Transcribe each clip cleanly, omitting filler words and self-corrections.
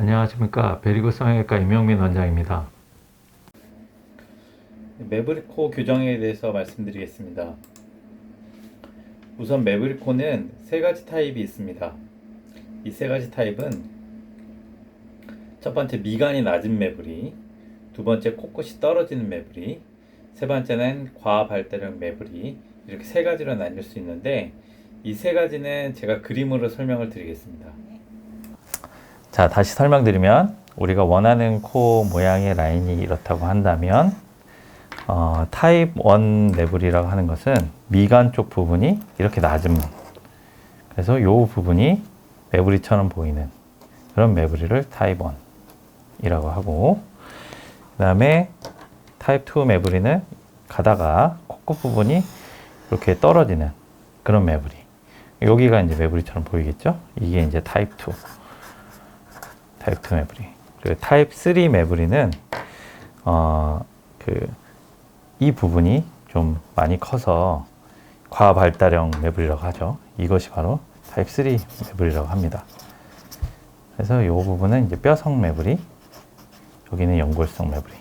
안녕하십니까. 베리고 성형외과 임영민 원장입니다. 매브리코 교정에 대해서 말씀드리겠습니다. 우선 매브리코는 세 가지 타입이 있습니다. 이 세 가지 타입은 첫 번째 미간이 낮은 매부리, 두 번째 코끝이 떨어지는 매부리, 세 번째는 과발달형 매부리, 이렇게 세 가지로 나뉠 수 있는데 이 세 가지는 제가 그림으로 설명을 드리겠습니다. 자, 다시 설명드리면 우리가 원하는 코 모양의 라인이 이렇다고 한다면 타입 1 매부리라고 하는 것은 미간 쪽 부분이 이렇게 낮은, 그래서 이 부분이 매부리처럼 보이는 그런 매부리를 타입 1이라고 하고, 그 다음에 타입 2 매부리는 가다가 코끝 부분이 이렇게 떨어지는 그런 매부리, 여기가 이제 매부리처럼 보이겠죠? 이게 이제 타입 2 매부리. 그리고 타입 3 매부리는 이 부분이 좀 많이 커서 과발달형 매부리라고 하죠. 이것이 바로 타입 3 매부리라고 합니다. 그래서 이 부분은 이제 뼈성 매부리, 여기는 연골성 매부리.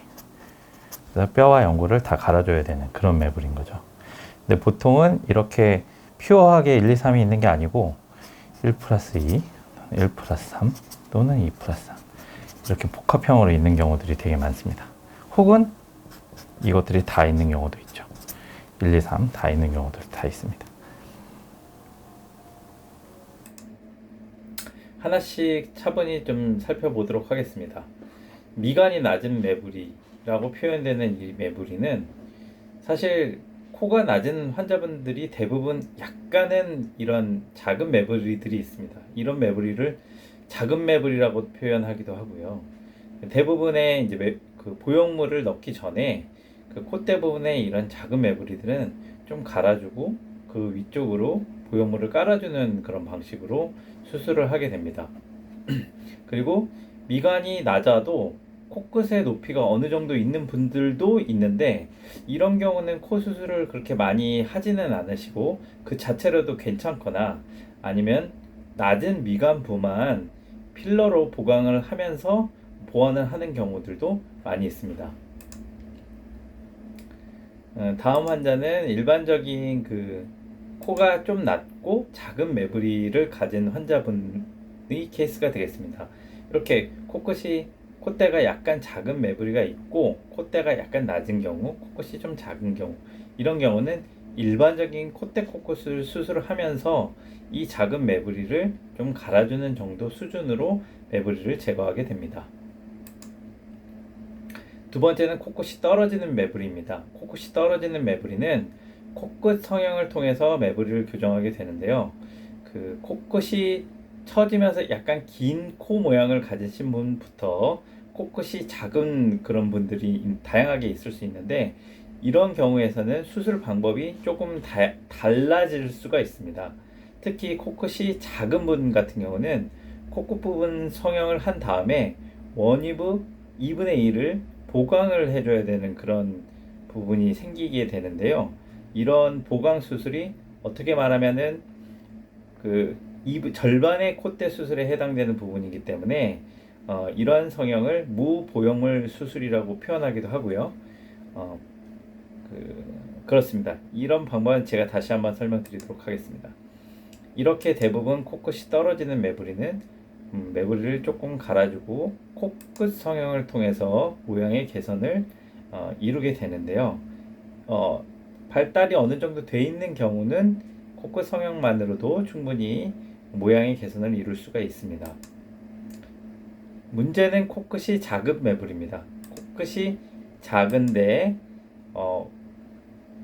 그래서 뼈와 연골을 다 갈아줘야 되는 그런 매부리인 거죠. 근데 보통은 이렇게 퓨어하게 1, 2, 3이 있는 게 아니고 1 플러스 2, 1 플러스 3 또는 2 플러스 3 이렇게 복합형으로 있는 경우들이 되게 많습니다. 혹은 이것들이 다 있는 경우도 있죠. 1, 2, 3 다 있는 경우들 다 있습니다. 하나씩 차분히 좀 살펴보도록 하겠습니다. 미간이 낮은 매부리라고 표현되는 이 매부리는 사실 코가 낮은 환자분들이 대부분 약간은 이런 작은 매부리들이 있습니다. 이런 매부리를 작은 매부리라고 표현하기도 하고요. 대부분의 이제 그 보형물을 넣기 전에 그 콧대 부분에 이런 작은 매부리들은 좀 갈아주고 그 위쪽으로 보형물을 깔아주는 그런 방식으로 수술을 하게 됩니다. 그리고 미간이 낮아도 코끝의 높이가 어느 정도 있는 분들도 있는데 이런 경우는 코 수술을 그렇게 많이 하지는 않으시고 그 자체로도 괜찮거나 아니면 낮은 미간부만 필러로 보강을 하면서 보완을 하는 경우들도 많이 있습니다. 다음 환자는 일반적인 그 코가 좀 낮고 작은 매부리를 가진 환자분의 케이스가 되겠습니다. 이렇게 콧대가 약간 작은 매부리가 있고 콧대가 약간 낮은 경우, 코끝이 좀 작은 경우, 이런 경우는 일반적인 콧대 코끝을 수술을 하면서 이 작은 매부리를 좀 갈아주는 정도 수준으로 매부리를 제거하게 됩니다. 두 번째는 코끝이 떨어지는 매부리입니다. 코끝이 떨어지는 매부리는 코끝 성형을 통해서 매부리를 교정하게 되는데요. 그 코끝이 처지면서 약간 긴 코 모양을 가지신 분부터 코끝이 작은 그런 분들이 다양하게 있을 수 있는데 이런 경우에서는 수술 방법이 조금 달라질 수가 있습니다. 특히 코끝이 작은 분 같은 경우는 코끝 부분 성형을 한 다음에 원위브 2분의 1을 보강을 해줘야 되는 그런 부분이 생기게 되는데요. 이런 보강 수술이 어떻게 말하면은 그 절반의 콧대 수술에 해당되는 부분이기 때문에 이러한 성형을 무보형물 수술이라고 표현하기도 하고요. 어, 그렇습니다. 이런 방법은 제가 다시 한번 설명드리도록 하겠습니다. 이렇게 대부분 코끝이 떨어지는 매부리는 매부리를 조금 갈아주고 코끝 성형을 통해서 모양의 개선을 이루게 되는데요. 발달이 어느 정도 돼 있는 경우는 코끝 성형만으로도 충분히 모양의 개선을 이룰 수가 있습니다. 문제는 코끝이 작은 매부리입니다. 코끝이 작은데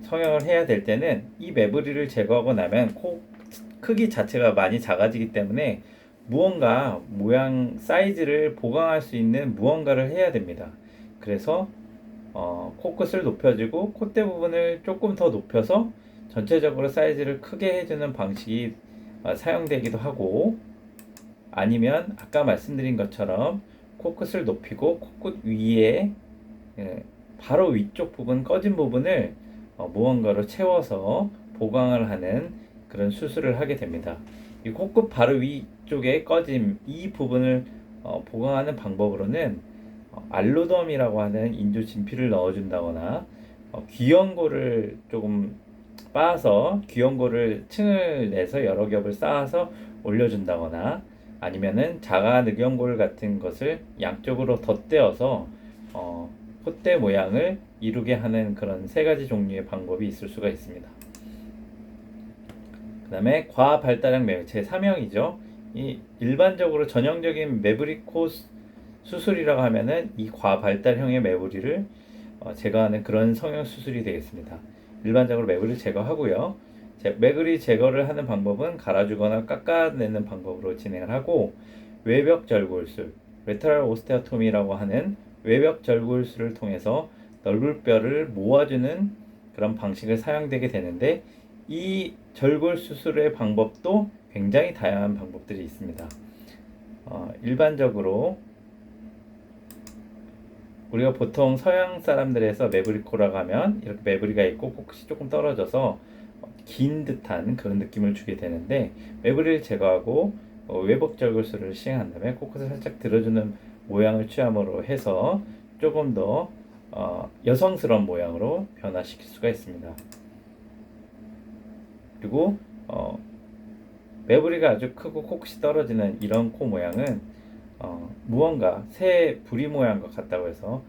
성형을 해야 될 때는 이 매부리를 제거하고 나면 코 크기 자체가 많이 작아지기 때문에 무언가 모양 사이즈를 보강할 수 있는 무언가를 해야 됩니다. 그래서 코끝을 높여주고 콧대 부분을 조금 더 높여서 전체적으로 사이즈를 크게 해주는 방식이 사용되기도 하고, 아니면 아까 말씀드린 것처럼 코끝을 높이고 코끝 위에 바로 위쪽 부분 꺼진 부분을 무언가로 채워서 보강을 하는 그런 수술을 하게 됩니다. 이 코끝 바로 위쪽에 꺼짐 이 부분을 보강하는 방법으로는 알로덤이라고 하는 인조 진피를 넣어준다거나 귀연고를 조금 빻아서 귀연고를 층을 내서 여러 겹을 쌓아서 올려준다거나 아니면은 자가 늑연골 같은 것을 양쪽으로 덧대어서 콧대 모양을 이루게 하는 그런 세 가지 종류의 방법이 있을 수가 있습니다. 그 다음에 과발달형 매부리 제3형이죠. 이 일반적으로 전형적인 매부리 코 수술이라고 하면은 이 과발달형의 매부리를 제거하는 그런 성형 수술이 되겠습니다. 일반적으로 매부리를 제거하고요. 매부리 제거를 하는 방법은 갈아주거나 깎아내는 방법으로 진행을 하고 외벽 절골술, 레터럴 오스테오토미라고 하는 외벽 절골술을 통해서 넓은 뼈를 모아주는 그런 방식을 사용되게 되는데 이 절골 수술의 방법도 굉장히 다양한 방법들이 있습니다. 일반적으로 우리가 보통 서양 사람들에서 매부리코라고 하면 이렇게 매부리가 있고 코끝이 조금 떨어져서 긴 듯한 그런 느낌을 주게 되는데 매부리를 제거하고 외벽 절골술을 시행한 다음에 코끝을 살짝 들어주는 모양을 취함으로 해서 조금 더 여성스러운 모양으로 변화시킬 수가 있습니다. 그리고 매부리가 아주 크고 코끝이 떨어지는 이런 코 모양은 무언가 새 부리 모양과 같다고 해서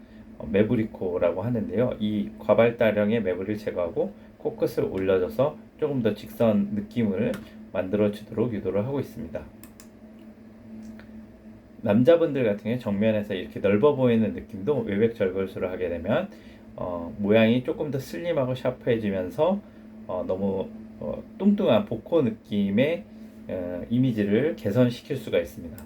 매부리코라고 하는데요. 이 과발달형의 매부리를 제거하고 코끝을 올려줘서 조금 더 직선 느낌을 만들어 주도록 유도를 하고 있습니다. 남자분들 같은 경우에 정면에서 이렇게 넓어 보이는 느낌도 외벽 절골술을 하게 되면 모양이 조금 더 슬림하고 샤프해지면서 너무 뚱뚱한 복코 느낌의 이미지를 개선시킬 수가 있습니다.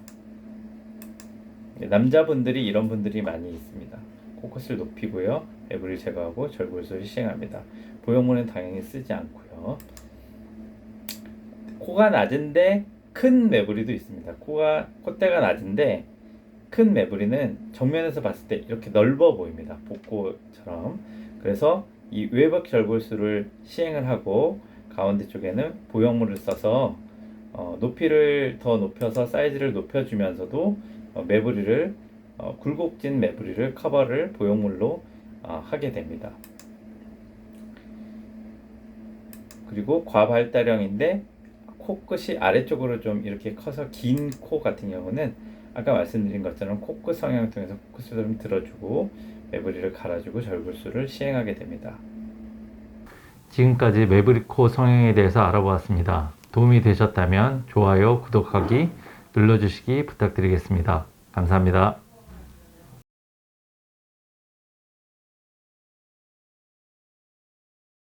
남자분들이 이런 분들이 많이 있습니다. 코끝을 높이고요. 매부리를 제거하고 절골술을 시행합니다. 보형물은 당연히 쓰지 않고요. 코가 낮은데 큰 매부리도 있습니다. 콧대가 낮은데 큰 매부리는 정면에서 봤을 때 이렇게 넓어 보입니다. 복코처럼. 그래서 이 외벽 절골술을 시행을 하고 가운데 쪽에는 보형물을 써서 높이를 더 높여서 사이즈를 높여주면서도 매부리를 굴곡진 매부리를 커버를 보형물로 하게 됩니다. 그리고 과발달형인데 코끝이 아래쪽으로 좀 이렇게 커서 긴 코 같은 경우는 아까 말씀드린 것처럼 코끝 성형을 통해서 코끝을 좀 들어주고 매부리를 갈아주고 절골술을 시행하게 됩니다. 지금까지 매부리 코 성형에 대해서 알아보았습니다. 도움이 되셨다면 좋아요, 구독하기 눌러주시기 부탁드리겠습니다. 감사합니다.